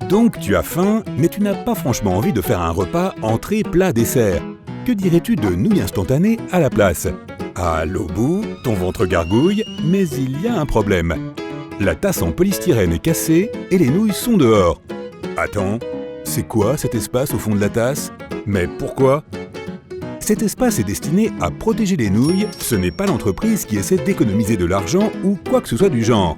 Donc tu as faim, mais tu n'as pas franchement envie de faire un repas entrée, plat, dessert. Que dirais-tu de nouilles instantanées à la place? À l'au bout, ton ventre gargouille, mais il y a un problème. La tasse en polystyrène est cassée et les nouilles sont dehors. Attends, c'est quoi cet espace au fond de la tasse? Mais pourquoi? Cet espace est destiné à protéger les nouilles, ce n'est pas l'entreprise qui essaie d'économiser de l'argent ou quoi que ce soit du genre.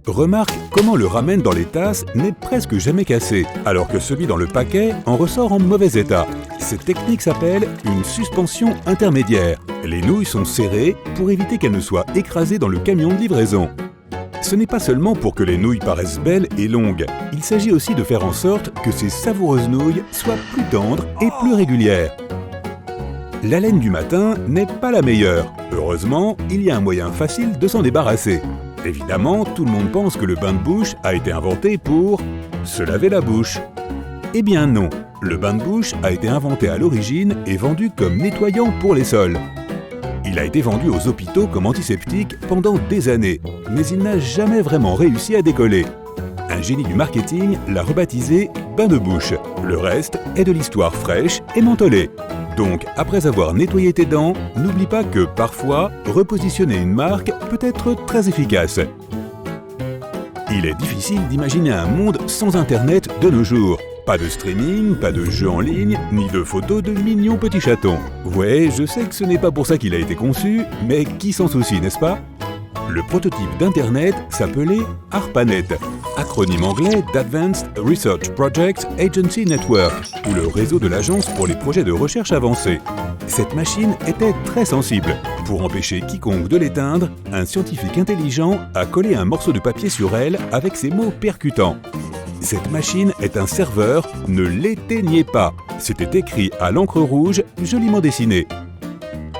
Remarque comment le ramen dans les tasses n'est presque jamais cassé, alors que celui dans le paquet en ressort en mauvais état. Cette technique s'appelle une suspension intermédiaire. Les nouilles sont serrées pour éviter qu'elles ne soient écrasées dans le camion de livraison. Ce n'est pas seulement pour que les nouilles paraissent belles et longues, il s'agit aussi de faire en sorte que ces savoureuses nouilles soient plus tendres et plus régulières. La laine du matin n'est pas la meilleure. Heureusement, il y a un moyen facile de s'en débarrasser. Évidemment, tout le monde pense que le bain de bouche a été inventé pour se laver la bouche. Eh bien non, le bain de bouche a été inventé à l'origine et vendu comme nettoyant pour les sols. Il a été vendu aux hôpitaux comme antiseptique pendant des années, mais il n'a jamais vraiment réussi à décoller. Un génie du marketing l'a rebaptisé bain de bouche. Le reste est de l'histoire fraîche et mentholée. Donc, après avoir nettoyé tes dents, n'oublie pas que parfois, repositionner une marque peut être très efficace. Il est difficile d'imaginer un monde sans Internet de nos jours. Pas de streaming, pas de jeux en ligne, ni de photos de mignons petits chatons. Ouais, je sais que ce n'est pas pour ça qu'il a été conçu, mais qui s'en soucie, n'est-ce pas? Le prototype d'Internet s'appelait ARPANET, acronyme anglais d'Advanced Research Projects Agency Network, ou le réseau de l'agence pour les projets de recherche avancés. Cette machine était très sensible. Pour empêcher quiconque de l'éteindre, un scientifique intelligent a collé un morceau de papier sur elle avec ces mots percutants. Cette machine est un serveur, ne l'éteignez pas. C'était écrit à l'encre rouge, joliment dessiné.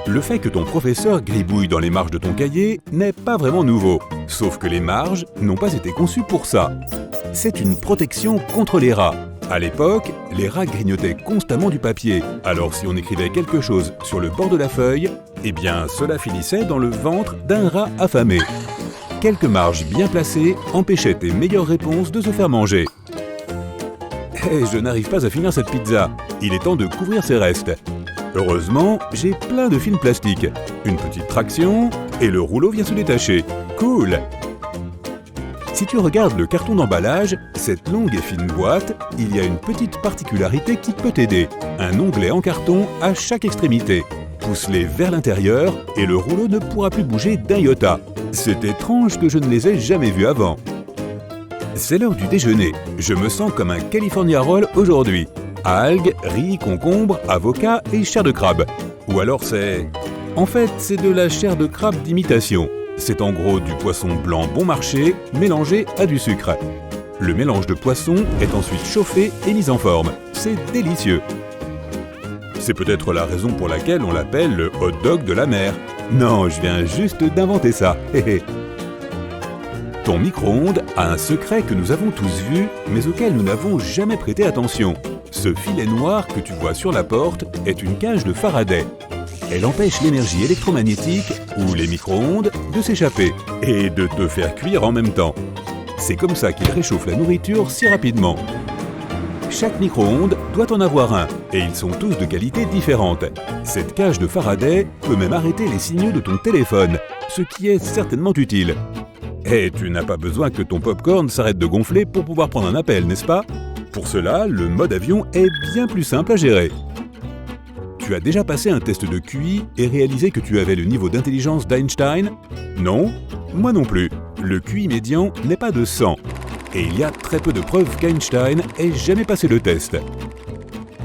Le fait que ton professeur gribouille dans les marges de ton cahier n'est pas vraiment nouveau, sauf que les marges n'ont pas été conçues pour ça. C'est une protection contre les rats. À l'époque, les rats grignotaient constamment du papier, alors si on écrivait quelque chose sur le bord de la feuille, eh bien cela finissait dans le ventre d'un rat affamé. Quelques marges bien placées empêchaient tes meilleures réponses de se faire manger. Hey, je n'arrive pas à finir cette pizza, il est temps de couvrir ses restes. Heureusement, j'ai plein de films plastiques. Une petite traction, et le rouleau vient se détacher. Cool! Si tu regardes le carton d'emballage, cette longue et fine boîte, il y a une petite particularité qui peut t'aider. Un onglet en carton à chaque extrémité. Pousse-les vers l'intérieur et le rouleau ne pourra plus bouger d'un iota. C'est étrange que je ne les ai jamais vus avant. C'est l'heure du déjeuner. Je me sens comme un California Roll aujourd'hui. Algues, riz, concombre, avocat et chair de crabe. Ou alors c'est... En fait, c'est de la chair de crabe d'imitation. C'est en gros du poisson blanc bon marché mélangé à du sucre. Le mélange de poissons est ensuite chauffé et mis en forme. C'est délicieux. C'est peut-être la raison pour laquelle on l'appelle le hot dog de la mer. Non, je viens juste d'inventer ça. Ton micro-ondes a un secret que nous avons tous vu, mais auquel nous n'avons jamais prêté attention. Ce filet noir que tu vois sur la porte est une cage de Faraday. Elle empêche l'énergie électromagnétique, ou les micro-ondes, de s'échapper et de te faire cuire en même temps. C'est comme ça qu'il réchauffe la nourriture si rapidement. Chaque micro-ondes doit en avoir un, et ils sont tous de qualité différente. Cette cage de Faraday peut même arrêter les signaux de ton téléphone, ce qui est certainement utile. Et tu n'as pas besoin que ton popcorn s'arrête de gonfler pour pouvoir prendre un appel, n'est-ce pas? Pour cela, le mode avion est bien plus simple à gérer. Tu as déjà passé un test de QI et réalisé que tu avais le niveau d'intelligence d'Einstein? Non? Moi non plus. Le QI médian n'est pas de 100. Et il y a très peu de preuves qu'Einstein ait jamais passé le test.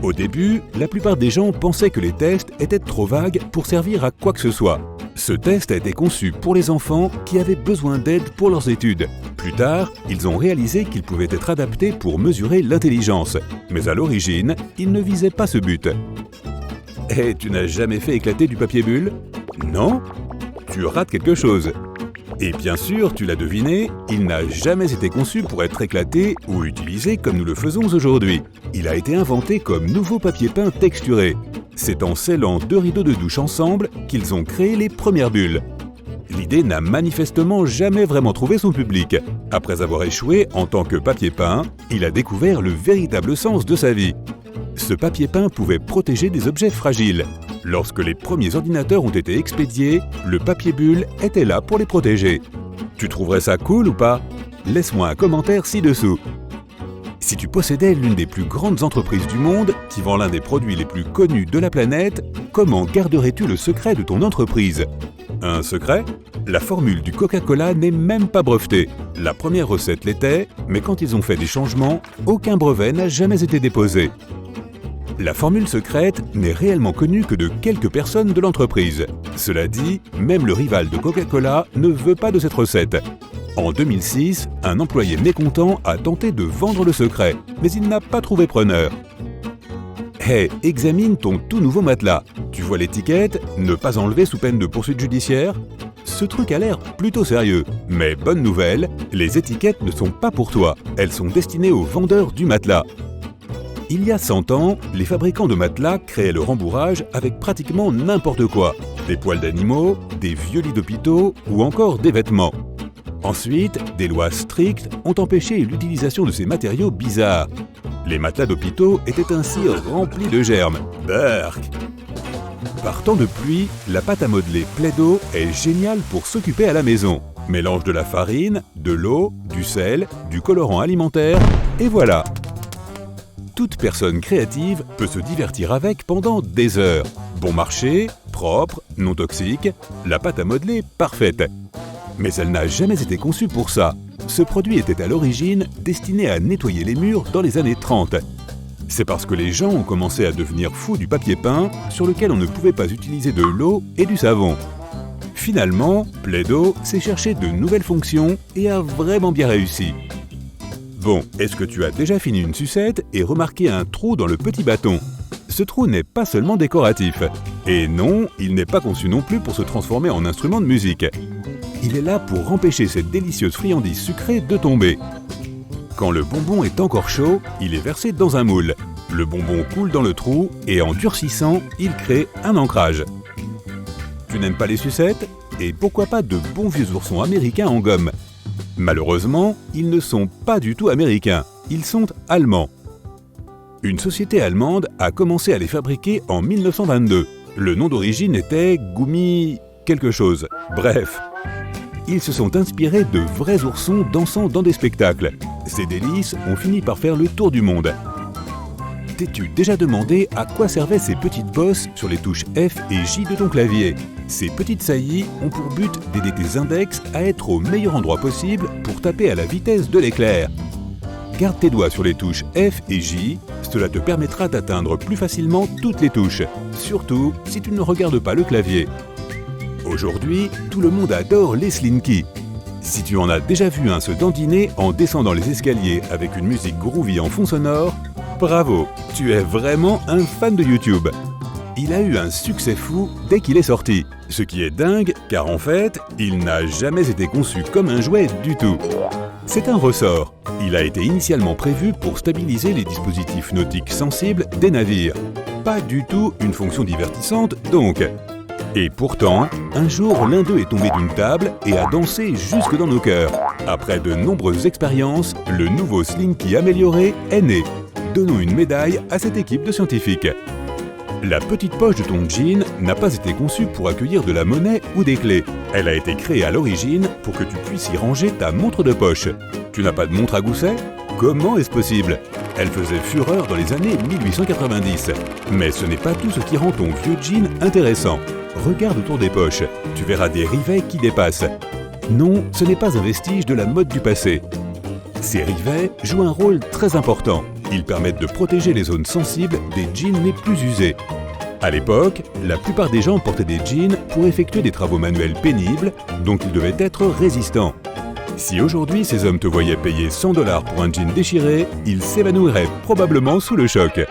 Au début, la plupart des gens pensaient que les tests étaient trop vagues pour servir à quoi que ce soit. Ce test a été conçu pour les enfants qui avaient besoin d'aide pour leurs études. Plus tard, ils ont réalisé qu'il pouvait être adapté pour mesurer l'intelligence. Mais à l'origine, il ne visait pas ce but. Et tu n'as jamais fait éclater du papier bulle? Non? Tu rates quelque chose. Et bien sûr, tu l'as deviné, il n'a jamais été conçu pour être éclaté ou utilisé comme nous le faisons aujourd'hui. Il a été inventé comme nouveau papier peint texturé. C'est en scellant 2 rideaux de douche ensemble qu'ils ont créé les premières bulles. L'idée n'a manifestement jamais vraiment trouvé son public. Après avoir échoué en tant que papier peint, il a découvert le véritable sens de sa vie. Ce papier peint pouvait protéger des objets fragiles. Lorsque les premiers ordinateurs ont été expédiés, le papier bulle était là pour les protéger. Tu trouverais ça cool ou pas? Laisse-moi un commentaire ci-dessous. Si tu possédais l'une des plus grandes entreprises du monde, qui vend l'un des produits les plus connus de la planète, comment garderais-tu le secret de ton entreprise? Un secret? La formule du Coca-Cola n'est même pas brevetée. La première recette l'était, mais quand ils ont fait des changements, aucun brevet n'a jamais été déposé. La formule secrète n'est réellement connue que de quelques personnes de l'entreprise. Cela dit, même le rival de Coca-Cola ne veut pas de cette recette. En 2006, un employé mécontent a tenté de vendre le secret, mais il n'a pas trouvé preneur. Hey, examine ton tout nouveau matelas. Tu vois l'étiquette « Ne pas enlever sous peine de poursuite judiciaire » ? Ce truc a l'air plutôt sérieux. Mais bonne nouvelle, les étiquettes ne sont pas pour toi. Elles sont destinées aux vendeurs du matelas. Il y a 100 ans, les fabricants de matelas créaient le rembourrage avec pratiquement n'importe quoi. Des poils d'animaux, des vieux lits d'hôpitaux ou encore des vêtements. Ensuite, des lois strictes ont empêché l'utilisation de ces matériaux bizarres. Les matelas d'hôpitaux étaient ainsi remplis de germes. Berk. Par temps de pluie, la pâte à modeler Play-Doh est géniale pour s'occuper à la maison. Mélange de la farine, de l'eau, du sel, du colorant alimentaire, et voilà. Toute personne créative peut se divertir avec pendant des heures. Bon marché, propre, non toxique, la pâte à modeler parfaite. Mais elle n'a jamais été conçue pour ça. Ce produit était à l'origine destiné à nettoyer les murs dans les années 30. C'est parce que les gens ont commencé à devenir fous du papier peint sur lequel on ne pouvait pas utiliser de l'eau et du savon. Finalement, Play-Doh s'est cherché de nouvelles fonctions et a vraiment bien réussi. Bon, est-ce que tu as déjà fini une sucette et remarqué un trou dans le petit bâton? Ce trou n'est pas seulement décoratif. Et non, il n'est pas conçu non plus pour se transformer en instrument de musique. Il est là pour empêcher cette délicieuse friandise sucrée de tomber. Quand le bonbon est encore chaud, il est versé dans un moule. Le bonbon coule dans le trou et en durcissant, il crée un ancrage. Tu n'aimes pas les sucettes? Et pourquoi pas de bons vieux oursons américains en gomme? Malheureusement, ils ne sont pas du tout américains, ils sont allemands. Une société allemande a commencé à les fabriquer en 1922. Le nom d'origine était Gummi quelque chose. Bref, ils se sont inspirés de vrais oursons dansant dans des spectacles. Ces délices ont fini par faire le tour du monde. T'es-tu déjà demandé à quoi servaient ces petites bosses sur les touches F et J de ton clavier? Ces petites saillies ont pour but d'aider tes index à être au meilleur endroit possible pour taper à la vitesse de l'éclair. Garde tes doigts sur les touches F et J, cela te permettra d'atteindre plus facilement toutes les touches, surtout si tu ne regardes pas le clavier. Aujourd'hui, tout le monde adore les Slinky. Si tu en as déjà vu un se dandiner en descendant les escaliers avec une musique groovy en fond sonore, bravo, tu es vraiment un fan de YouTube. Il a eu un succès fou dès qu'il est sorti, ce qui est dingue car en fait, il n'a jamais été conçu comme un jouet du tout. C'est un ressort. Il a été initialement prévu pour stabiliser les dispositifs nautiques sensibles des navires. Pas du tout une fonction divertissante donc. Et pourtant, un jour, l'un d'eux est tombé d'une table et a dansé jusque dans nos cœurs. Après de nombreuses expériences, le nouveau Slinky amélioré est né. Donnons une médaille à cette équipe de scientifiques. La petite poche de ton jean n'a pas été conçue pour accueillir de la monnaie ou des clés. Elle a été créée à l'origine pour que tu puisses y ranger ta montre de poche. Tu n'as pas de montre à gousset? Comment est-ce possible? Elle faisait fureur dans les années 1890. Mais ce n'est pas tout ce qui rend ton vieux jean intéressant. Regarde autour des poches, tu verras des rivets qui dépassent. Non, ce n'est pas un vestige de la mode du passé. Ces rivets jouent un rôle très important. Ils permettent de protéger les zones sensibles des jeans les plus usés. À l'époque, la plupart des gens portaient des jeans pour effectuer des travaux manuels pénibles, donc ils devaient être résistants. Si aujourd'hui ces hommes te voyaient payer $100 pour un jean déchiré, ils s'évanouiraient probablement sous le choc.